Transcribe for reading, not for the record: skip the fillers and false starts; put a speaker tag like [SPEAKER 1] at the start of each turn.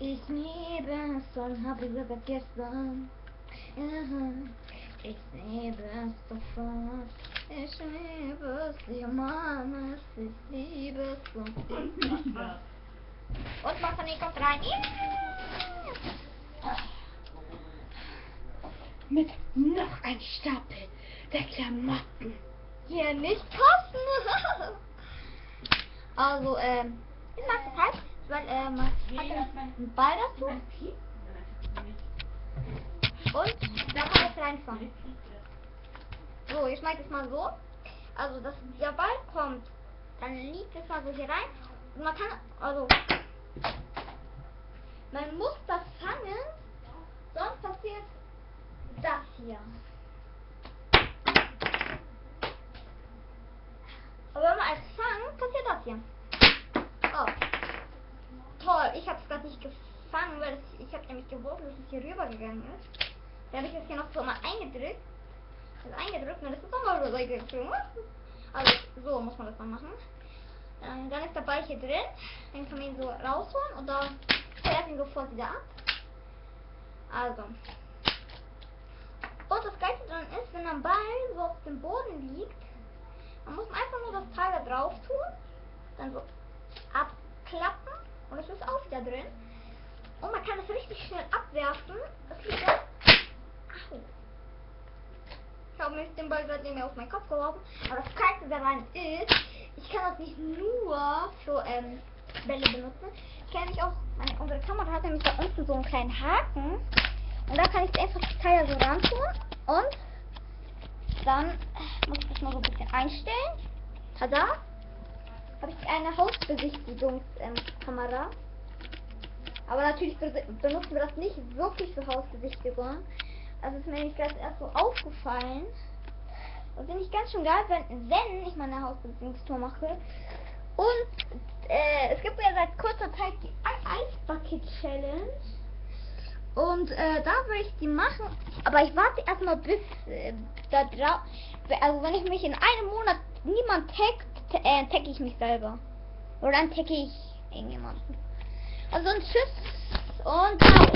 [SPEAKER 1] Ich liebe es und habe sogar gestern. Ich liebe es sofort. Ich liebe es, ihr Mann, ich liebe es und und Wasser kommt rein. Mit noch ein Stapel der Klamotten. Hier nicht passen. Also, ich mag das halt, weil, man hat einen Ball dazu. Und da kann es reinfangen. So, ich schneide es mal so. Also, dass der Ball kommt. Dann liegt es mal so hier rein. Und man kann, also, man muss das fangen. Sonst passiert das hier. Aber wenn man es fangt, passiert das hier. Oh. Toll, ich habe es gerade nicht gefangen, weil ich habe nämlich geworfen, dass es hier rüber gegangen ist. Dann habe ich das hier noch so mal eingedrückt. Und dann ist es nochmal rübergegangen. Also so muss man das dann machen. Dann ist der Ball hier drin. Dann kann man ihn so rausholen und dann fährt ihn sofort wieder ab. Also. Und das Geilste dann ist, wenn ein Ball so auf dem Boden liegt, man muss einfach nur das Teil da drauf tun, dann so abklappen und es ist auch wieder drin. Und man kann es richtig schnell abwerfen. Das liegt da. Ich habe mich den Ball gerade nicht mehr auf meinen Kopf geworfen. Aber das Geilste daran ist, ich kann das nicht nur für Bälle benutzen. Ich kann nämlich auch, unsere Kamera hat nämlich da unten so einen kleinen Haken. Und da kann ich einfach das Teil so ran tun. Und dann muss ich das mal so ein bisschen einstellen. Tada! Habe ich eine Hausbesichtigungskamera. Aber natürlich benutzen wir das nicht wirklich für Hausbesichtigung. Also ist mir nämlich gerade erst so aufgefallen. Das finde ich ganz schön geil, wenn ich meine Hausbesichtigungstour mache. Und es gibt ja seit kurzer Zeit die Ice Bucket Challenge. Und da will ich die machen. Aber ich warte erstmal bis da drauf. Also wenn ich mich in einem Monat niemand taggt, tagge ich mich selber. Oder dann tagge ich irgendjemanden. Also ein Tschüss und ciao.